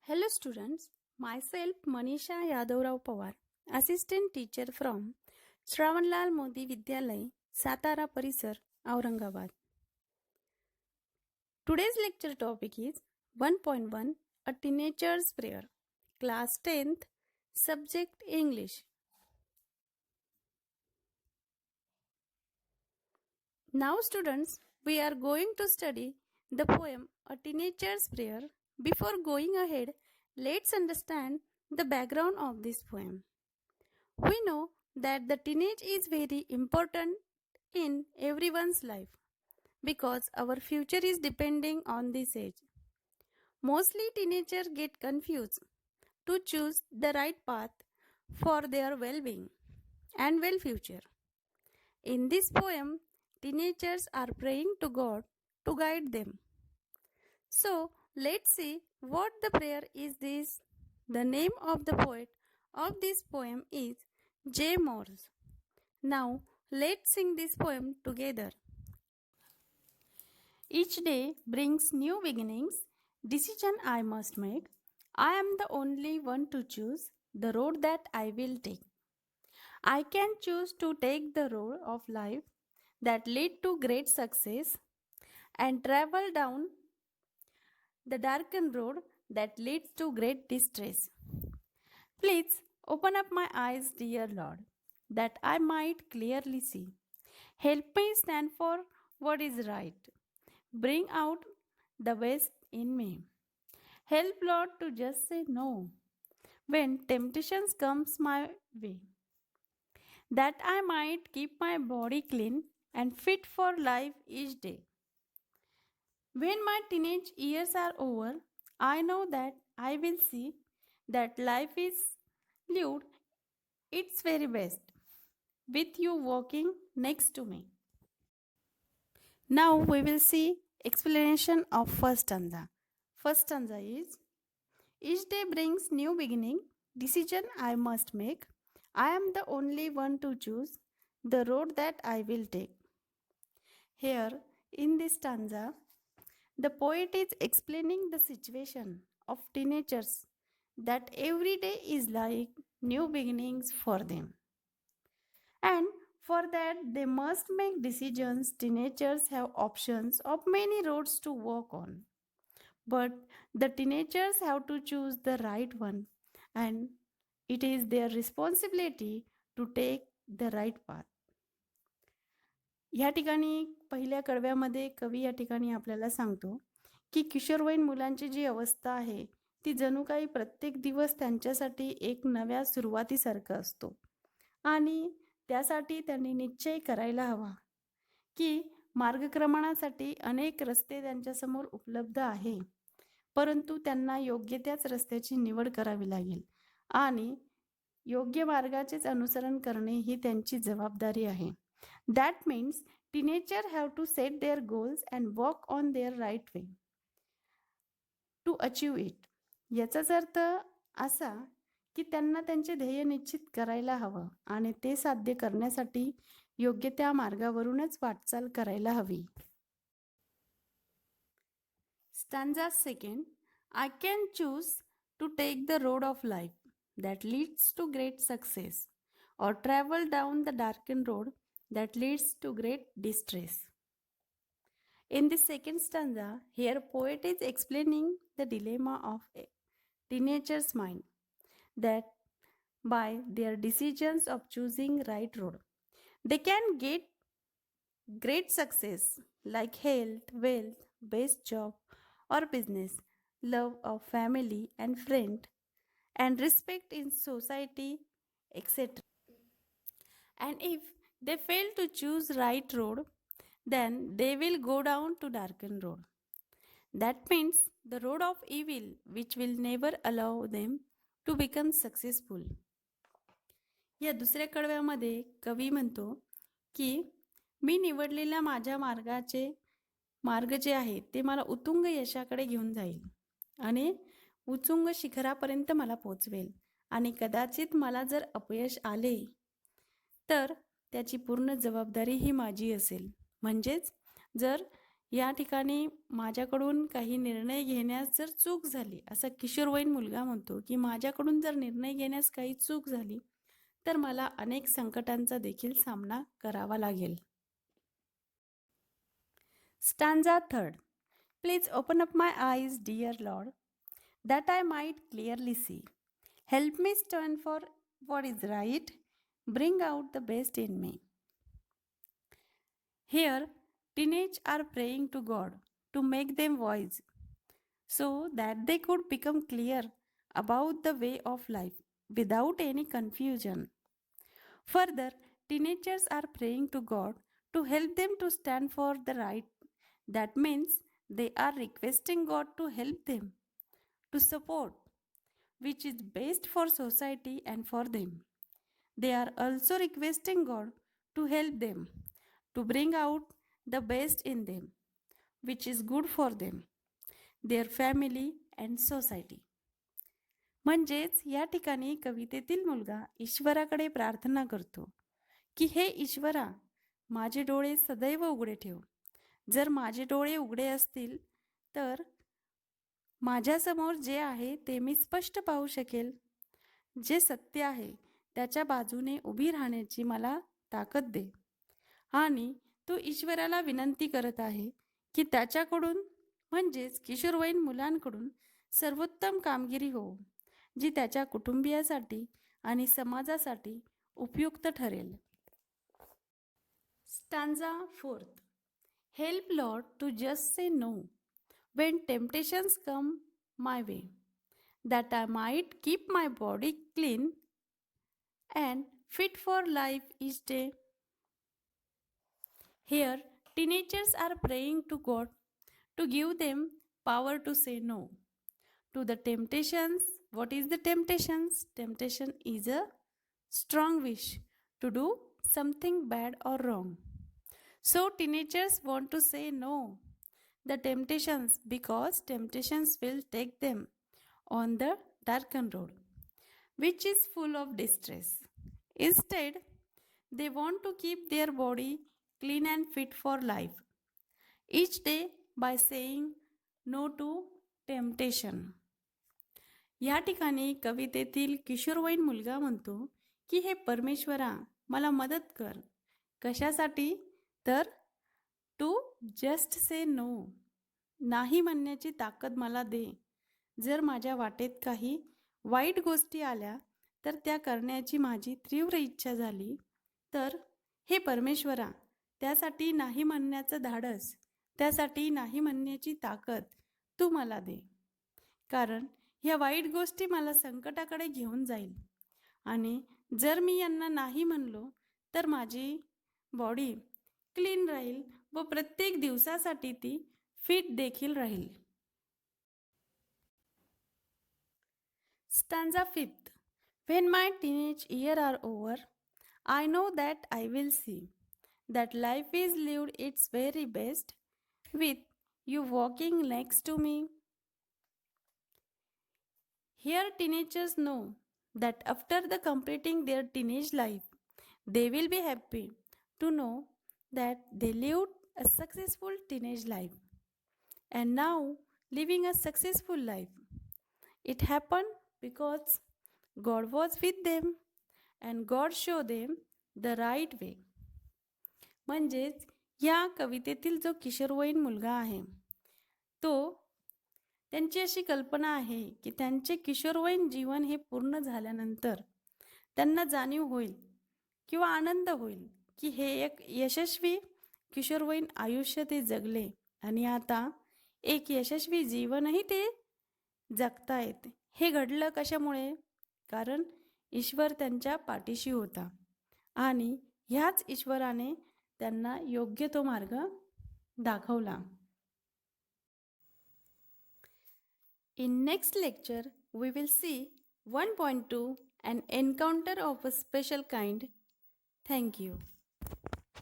Hello students, myself Manisha Yadavrao Pawar, assistant teacher from Shravanlal Modi Vidyalay, Satara Parisar, Aurangabad. Today's lecture topic is 1.1 A Teenager's Prayer, Class 10th, Subject English. Now students, we are going to study the poem A Teenager's Prayer. Before going ahead, let's understand the background of this poem. We know that the teenage is very important in everyone's life because our future is depending on this age. Mostly teenagers get confused to choose the right path for their well-being and well future. In this poem, teenagers are praying to God to guide them. So, let's see what the prayer is this. The name of the poet of this poem is J. Morse. Now, let's sing this poem together. Each day brings new beginnings, decision I must make. I am the only one to choose the road that I will take. I can choose to take the road of life that lead to great success and travel down the darkened road that leads to great distress. Please open up my eyes, dear Lord, that I might clearly see. Help me stand for what is right. Bring out the best in me. Help, Lord, to just say no when temptations comes my way, that I might keep my body clean and fit for life each day. When my teenage years are over, I know that I will see that life is lived its very best with you walking next to me. Now we will see explanation of first stanza. First stanza is each day brings new beginning, decision I must make. I am the only one to choose the road that I will take. Here in this stanza, the poet is explaining the situation of teenagers that every day is like new beginnings for them. And for that, they must make decisions. Teenagers have options of many roads to walk on. But the teenagers have to choose the right one, and it is their responsibility to take the right path. ह्या ठिकाणी पहिल्या कडव्यामध्ये कवी या ठिकाणी आपल्याला सांगतो की किशोरवयीन मुलांची जी अवस्था आहे ती जणू काही प्रत्येक दिवस त्यांच्यासाठी एक नव्या सुरुवातीसारखा असतो आणि त्यासाठी त्यांनी निश्चय करायला हवा की मार्गक्रमणासाठी अनेक रस्ते त्यांच्यासमोर उपलब्ध आहे, परंतु त्यांना योग्य त्याच रस्त्याची निवड करावी लागेल आणि योग्य मार्गाचेच अनुसरण करणे ही त्यांची जबाबदारी आहे. That means teenagers have to set their goals and walk on their right way to achieve it. याचाच अर्थ असा की त्यांना त्यांचे ध्येय निश्चित करायला हवं आणि ते साध्य करण्यासाठी योग्य त्या मार्गावरूनच वाटचाल करायला हवी. Stanza second, I can choose to take the road of life that leads to great success or travel down the darkened road that leads to great distress. In the second stanza, here poet is explaining the dilemma of a teenager's mind that by their decisions of choosing right road, they can get great success like health, wealth, best job or business, love of family and friend, and respect in society, etc. And if they fail to choose right road, then they will go down to darkened road. That means the road of evil, which will never allow them to become successful. या दुसऱ्या कडव्यामध्ये कवी म्हणतो की मी निवडलेल्या माझ्या मार्ग जे आहे ते मला उत्तुंग यशाकडे घेऊन जाईल आणि उच्चुंग शिखरापर्यंत मला पोचवेल आणि कदाचित मला जर अपयश आले तर त्याची पूर्ण जबाबदारी ही माझी असेल. म्हणजेच जर या ठिकाणी माझ्याकडून काही निर्णय घेण्यास जर चूक झाली, असा किशोरवयीन मुलगा म्हणतो की माझ्याकडून जर निर्णय घेण्यास काही चूक झाली तर मला अनेक संकटांचा देखील सामना करावा लागेल. स्टॅन्झा third. Please open up my eyes, dear Lord, that I might clearly see. Help me stand for what is right. Bring out the best in me. Here, teenage are praying to God to make them wise so that they could become clear about the way of life without any confusion. Further, teenagers are praying to God to help them to stand for the right. That means they are requesting God to help them, to support, which is best for society and for them. They are also requesting God to help them, to bring out the best in them, which is good for them, their family and society. म्हणजेच या ठिकाणी कवितेतील मुलगा ईश्वराकडे प्रार्थना करतो की हे ईश्वरा, माझे डोळे सदैव उघडे ठेव. जर माझे डोळे उघडे असतील तर माझ्यासमोर जे आहे ते मी स्पष्ट पाहू शकेल. जे सत्य आहे त्याच्या बाजूने उभी राहण्याची मला ताकद दे. आणि तो ईश्वराला विनंती करत आहे की त्याच्याकडून म्हणजेच किशोरवयीन मुलांकडून सर्वोत्तम कामगिरी हो, जी त्याच्या कुटुंबियासाठी आणि समाजासाठी उपयुक्त ठरेल. स्टॅन्झा fourth. Help Lord to just say no when temptations come my way, that I might keep my body clean and fit for life each day. Here, teenagers are praying to God to give them power to say no to the temptations. What is the temptations? Temptation is a strong wish to do something bad or wrong. So teenagers want to say no the temptations because temptations will take them on the darkened road, which is full of distress. Instead, they want to keep their body clean and fit for life each day by saying no to temptation. या ठिकाणी कवितेतील किशोरवयीन मुलगा म्हणतो की हे परमेश्वरा, मला मदत कर. कशासाठी? तर टू जस्ट से नो, नाही म्हणण्याची ताकद मला दे. जर माझ्या वाटेत काही वाईट गोष्टी आल्या तर त्या करण्याची माझी तीव्र इच्छा झाली तर हे परमेश्वरा, त्यासाठी नाही म्हणण्याचं धाडस, त्यासाठी नाही म्हणण्याची ताकद तू मला दे. कारण ह्या वाईट गोष्टी मला संकटाकडे घेऊन जाईल आणि जर मी यांना नाही म्हणलो तर माझी बॉडी क्लीन राहील व प्रत्येक दिवसासाठी ती फिट देखील राहील. स्टॅन्झा fifth. When my teenage years are over, I know that I will see that life is lived its very best with you walking next to me. Here teenagers know that after the completing their teenage life, they will be happy to know that they lived a successful teenage life and now living a successful life. It happened because God was with them and God showed them the right way. म्हणजेच या कवितेतील जो किशोरवयीन मुलगा आहे तो त्यांची अशी कल्पना आहे की त्यांचे किशोरवयीन जीवन हे पूर्ण झाल्यानंतर त्यांना जाणीव होईल किंवा आनंद होईल की हे एक यशस्वी किशोरवयीन आयुष्य ते जगले आणि आता एक यशस्वी जीवनही ते जगतायत. हे घडलं कशामुळे? कारण ईश्वर त्यांच्या पाठीशी होता आणि ह्याच ईश्वराने त्यांना योग्य तो मार्ग दाखवला. In next lecture, we will see 1.2 an encounter of a special kind. Thank you.